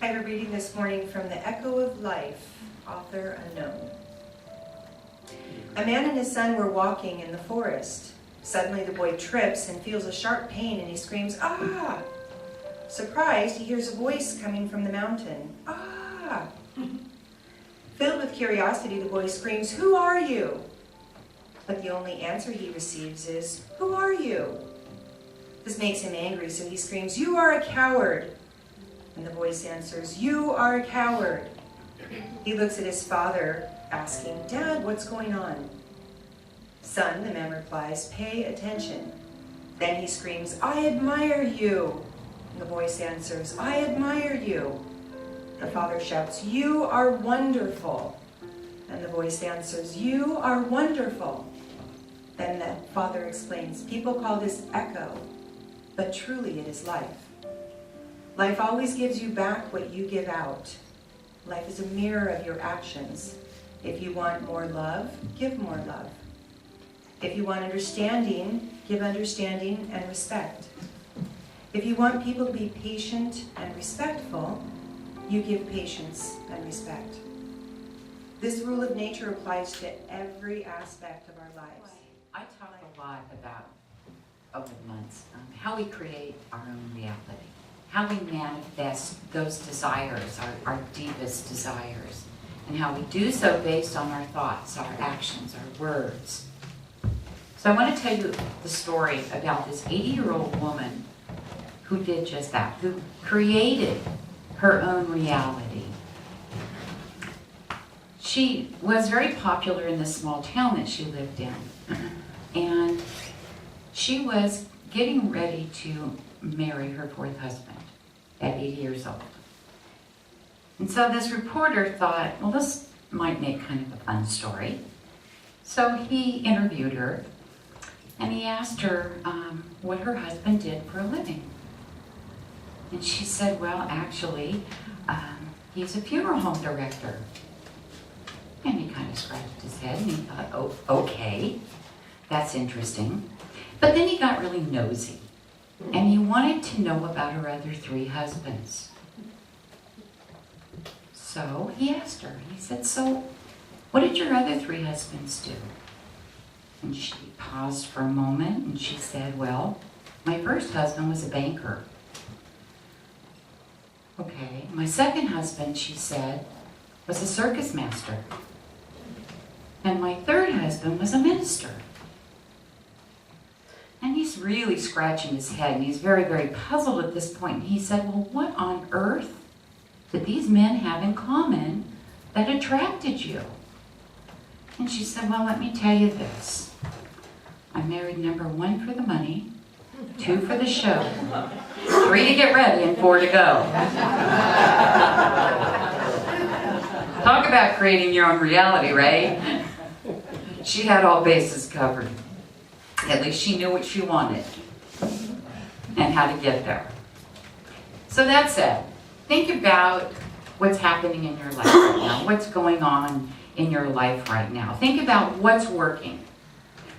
I have a reading this morning from The Echo of Life, author unknown. A man and his son were walking in the forest. Suddenly the boy trips and feels a sharp pain and he screams, "Ah!" Surprised, he hears a voice coming from the mountain. "Ah!" Filled with curiosity, the boy screams, "Who are you?" But the only answer he receives is, "Who are you?" This makes him angry, so he screams, "You are a coward." And the voice answers, "You are a coward." He looks at his father, asking, "Dad, what's going on?" "Son," the man replies, "pay attention." Then he screams, "I admire you." And the voice answers, "I admire you." The father shouts, "You are wonderful." And the voice answers, "You are wonderful." Then the father explains, "People call this echo, but truly it is life. Life always gives you back what you give out. Life is a mirror of your actions. If you want more love, give more love. If you want understanding, give understanding and respect. If you want people to be patient and respectful, you give patience and respect. This rule of nature applies to every aspect of our lives." I talk a lot about, over the months, how we create our own reality, how we manifest those desires, our deepest desires, and how we do so based on our thoughts, our actions, our words. So I want to tell you the story about this 80-year-old woman who did just that, who created her own reality. She was very popular in the small town that she lived in, and she was getting ready to marry her fourth husband at 80 years old. And so this reporter thought, well, this might make kind of a fun story. So he interviewed her, and he asked her what her husband did for a living. And she said, well, actually, he's a funeral home director. And he kind of scratched his head, and he thought, oh, okay, that's interesting. But then he got really nosy, and he wanted to know about her other 3 husbands. So he asked her, he said, so what did your other 3 husbands do? And she paused for a moment, and she said, well, my first husband was a banker. Okay, my second husband, she said, was a circus master. And my third husband was a minister. And he's really scratching his head, and he's very, very puzzled at this point. And he said, well, what on earth did these men have in common that attracted you? And she said, well, let me tell you this. I married number 1 for the money, 2 for the show, 3 to get ready, and 4 to go. Talk about creating your own reality, right? She had all bases covered. At least she knew what she wanted and how to get there. So that's it. Think about what's happening in your life right now, what's going on in your life right now. Think about what's working.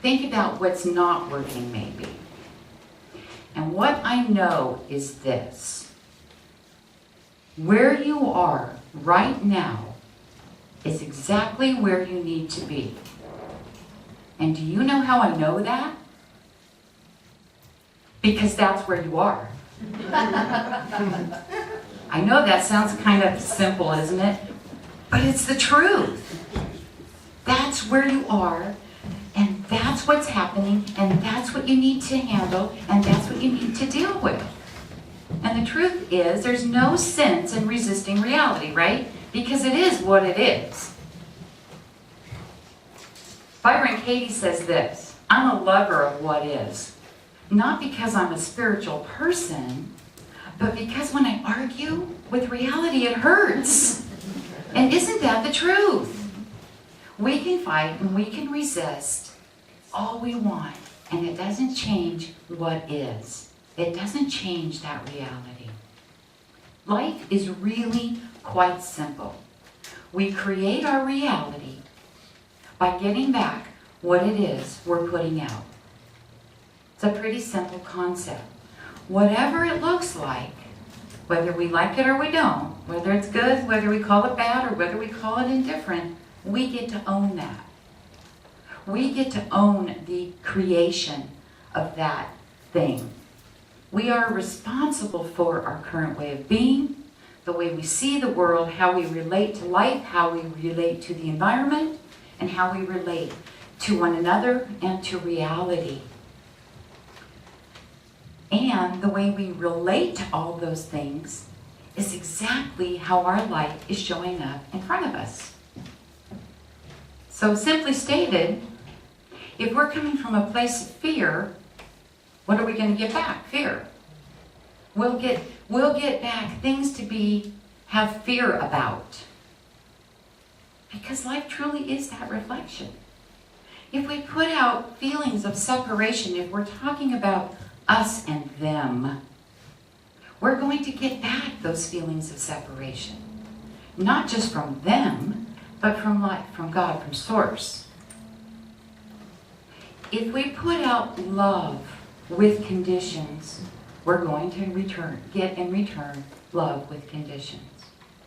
Think about what's not working, maybe. And what I know is this. Where you are right now is exactly where you need to be. And do you know how I know that? Because that's where you are. I know that sounds kind of simple, isn't it? But it's the truth. That's where you are, and that's what's happening, and that's what you need to handle, and that's what you need to deal with. And the truth is, there's no sense in resisting reality, right? Because it is what it is. Byron Katie says this, I'm a lover of what is. Not because I'm a spiritual person, but because when I argue with reality, it hurts. And isn't that the truth? We can fight and we can resist all we want, and it doesn't change what is. It doesn't change that reality. Life is really quite simple. We create our reality by getting back what it is we're putting out. It's a pretty simple concept. Whatever it looks like, Whether we like it or we don't, whether it's good, whether we call it bad, or whether we call it indifferent, we get to own that. We get to own the creation of that thing. We are responsible for our current way of being, the way we see the world, how we relate to life, how we relate to the environment, and how we relate to one another and to reality. And the way we relate to all those things is exactly how our life is showing up in front of us. So simply stated, if we're coming from a place of fear, what are we going to get back? Fear. We'll get back things to have fear about. Because life truly is that reflection. If we put out feelings of separation, if we're talking about us and them, we're going to get back those feelings of separation. Not just from them, but from life, from God, from Source. If we put out love with conditions, we're going to get in return love with conditions.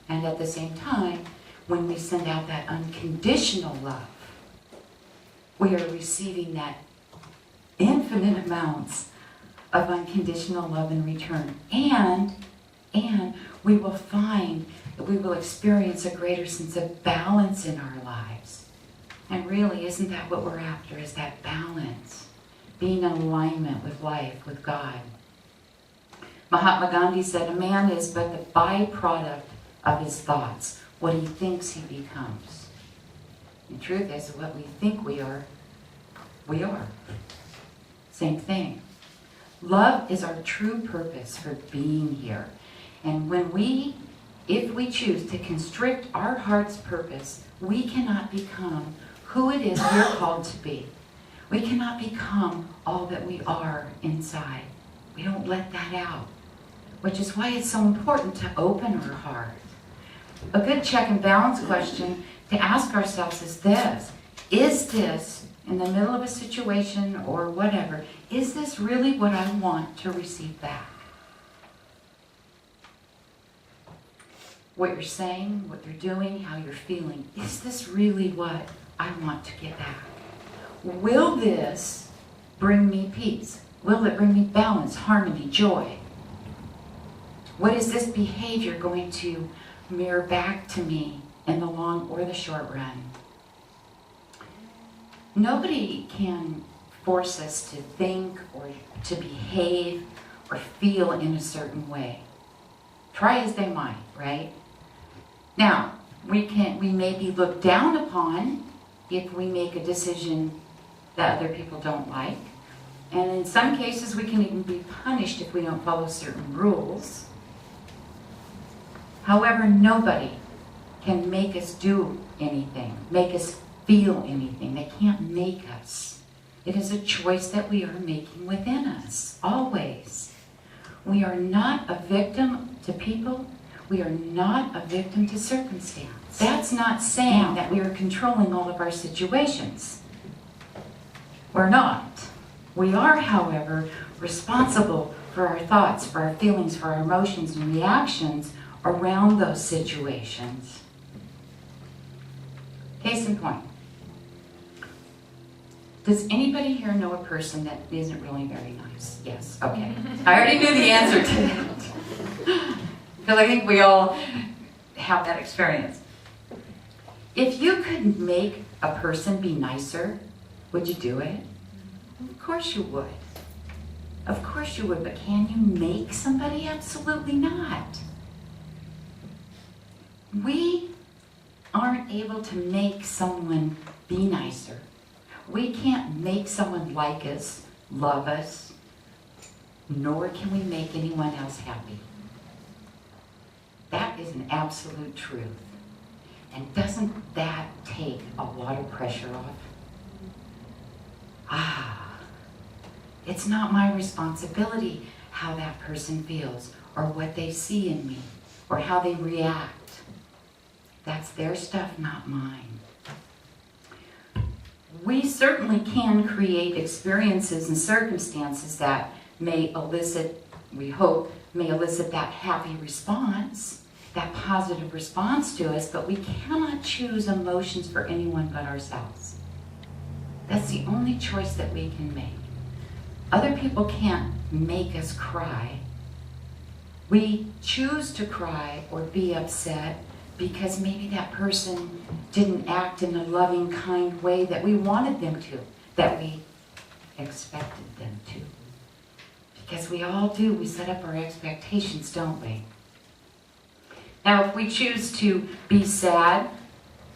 And at the same time, when we send out that unconditional love, we are receiving that infinite amounts of unconditional love in return. And we will find that we will experience a greater sense of balance in our lives. And really, isn't that what we're after, is that balance? Being in alignment with life, with God. Mahatma Gandhi said, a man is but the byproduct of his thoughts. What he thinks he becomes. The truth is, what we think we are. Same thing. Love is our true purpose for being here. And if we choose to constrict our heart's purpose, we cannot become who it is we're called to be. We cannot become all that we are inside. We don't let that out. Which is why it's so important to open our heart. A good check and balance question to ask ourselves is this. Is this, in the middle of a situation or whatever, is this really what I want to receive back? What you're saying, what you're doing, how you're feeling, is this really what I want to get back? Will this bring me peace? Will it bring me balance, harmony, joy? What is this behavior going to mirror back to me in the long or the short run? Nobody can force us to think or to behave or feel in a certain way. Try as they might, right? Now, we may be looked down upon if we make a decision that other people don't like. And in some cases, we can even be punished if we don't follow certain rules. However, nobody can make us do anything, make us feel anything. They can't make us. It is a choice that we are making within us, always. We are not a victim to people. We are not a victim to circumstance. That's not saying that we are controlling all of our situations. We're not. We are, however, responsible for our thoughts, for our feelings, for our emotions and reactions around those situations. Case in point. Does anybody here know a person that isn't really very nice? Yes, okay. I already knew the answer to that. Because I think we all have that experience. If you could make a person be nicer, would you do it? Of course you would. Of course you would, but can you make somebody? Absolutely not. We aren't able to make someone be nicer. We can't make someone like us, love us, nor can we make anyone else happy. That is an absolute truth. And doesn't that take a lot of pressure off? It's not my responsibility how that person feels or what they see in me or how they react. That's their stuff, not mine. We certainly can create experiences and circumstances that may elicit we hope, may elicit that happy response, that positive response to us, but we cannot choose emotions for anyone but ourselves. That's the only choice that we can make. Other people can't make us cry. We choose to cry or be upset because maybe that person didn't act in a loving, kind way that we wanted them to, that we expected them to. Because we all do, we set up our expectations, don't we? Now, if we choose to be sad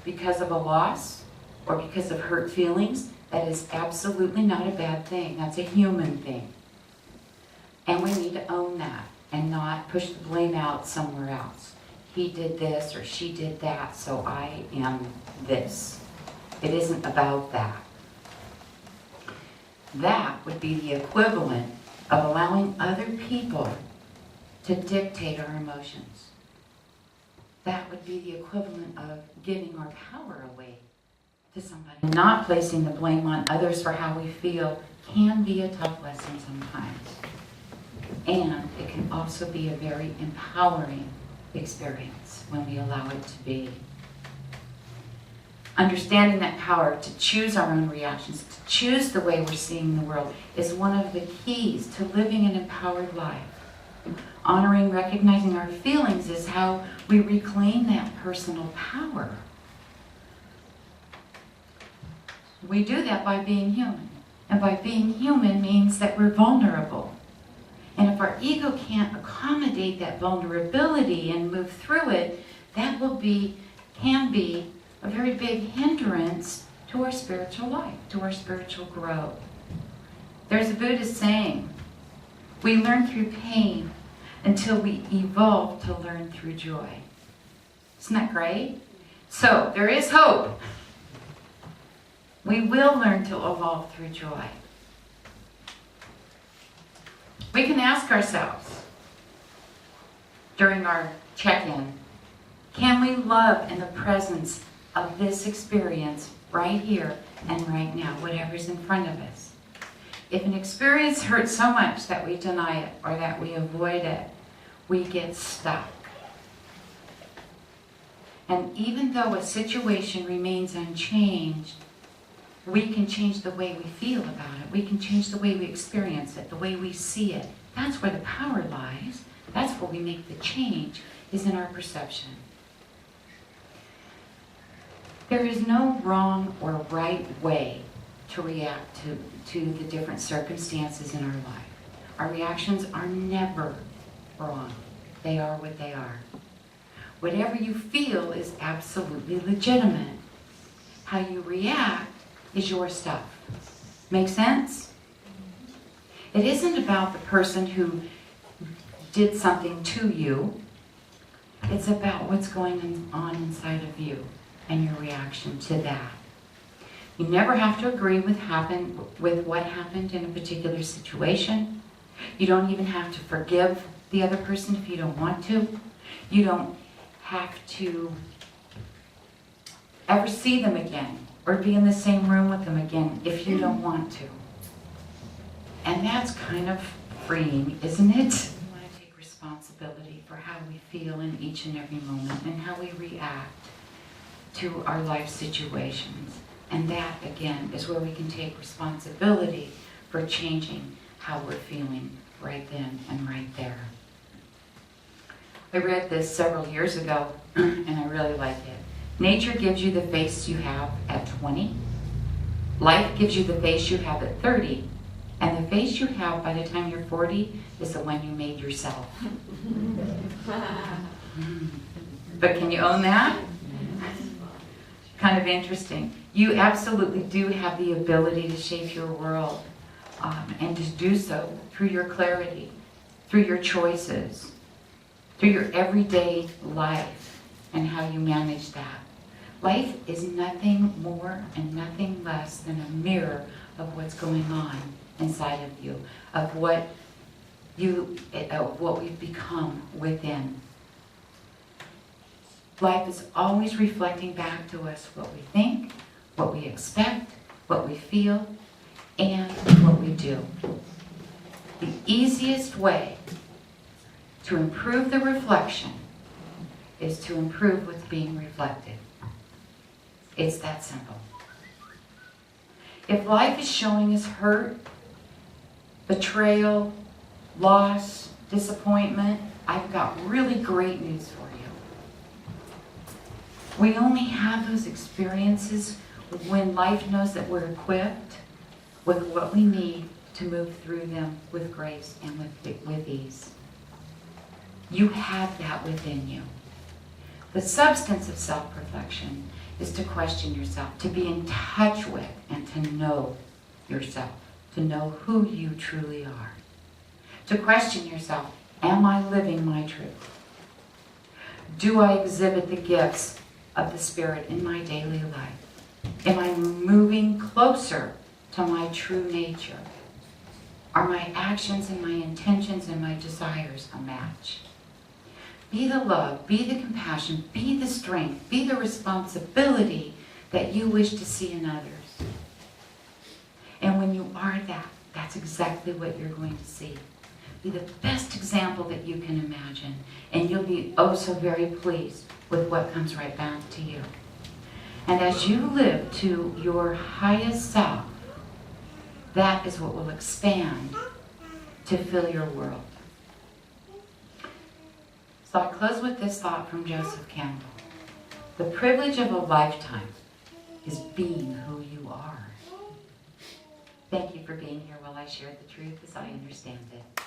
because of a loss or because of hurt feelings, that is absolutely not a bad thing. That's a human thing. And we need to own that and not push the blame out somewhere else. He did this or she did that, so I am this. It isn't about that. That would be the equivalent of allowing other people to dictate our emotions. That would be the equivalent of giving our power away to somebody. Not placing the blame on others for how we feel can be a tough lesson sometimes. And it can also be a very empowering experience when we allow it to be. Understanding that power to choose our own reactions, to choose the way we're seeing the world, is one of the keys to living an empowered life. Honoring, recognizing our feelings is how we reclaim that personal power. We do that by being human. And by being human means that we're vulnerable. And if our ego can't accommodate that vulnerability and move through it, that can be a very big hindrance to our spiritual life, to our spiritual growth. There's a Buddhist saying, we learn through pain until we evolve to learn through joy. Isn't that great? So, there is hope. We will learn to evolve through joy. We can ask ourselves during our check-in, can we love in the presence of this experience right here and right now, whatever's in front of us? If an experience hurts so much that we deny it or that we avoid it, we get stuck. And even though a situation remains unchanged, we can change the way we feel about it. We can change the way we experience it, the way we see it. That's where the power lies. That's where we make the change, is in our perception. There is no wrong or right way to react to the different circumstances in our life. Our reactions are never wrong. They are what they are. Whatever you feel is absolutely legitimate. How you react is your stuff. Make sense? It isn't about the person who did something to you. It's about what's going on inside of you and your reaction to that. You never have to agree with what happened in a particular situation. You don't even have to forgive the other person if you don't want to. You don't have to ever see them again or be in the same room with them again if you don't want to. And that's kind of freeing, isn't it? We want to take responsibility for how we feel in each and every moment and how we react to our life situations. And that, again, is where we can take responsibility for changing how we're feeling right then and right there. I read this several years ago, and I really like it. Nature gives you the face you have at 20. Life gives you the face you have at 30. And the face you have by the time you're 40 is the one you made yourself. But can you own that? Kind of interesting. You absolutely do have the ability to shape your world, and to do so through your clarity, through your choices, through your everyday life and how you manage that. Life is nothing more and nothing less than a mirror of what's going on inside of you, of what we've become within. Life is always reflecting back to us what we think, what we expect, what we feel, and what we do. The easiest way To improve the reflection is to improve what's being reflected. It's that simple. If life is showing us hurt, betrayal, loss, disappointment, I've got really great news for you. We only have those experiences when life knows that we're equipped with what we need to move through them with grace and with ease. You have that within you. The substance of self-reflection is to question yourself, to be in touch with and to know yourself, to know who you truly are. To question yourself, am I living my truth? Do I exhibit the gifts of the Spirit in my daily life? Am I moving closer to my true nature? Are my actions and my intentions and my desires a match? Be the love, be the compassion, be the strength, be the responsibility that you wish to see in others. And when you are that, that's exactly what you're going to see. Be the best example that you can imagine, and you'll be oh so very pleased with what comes right back to you. And as you live to your highest self, that is what will expand to fill your world. So I close with this thought from Joseph Campbell. The privilege of a lifetime is being who you are. Thank you for being here while I shared the truth as I understand it.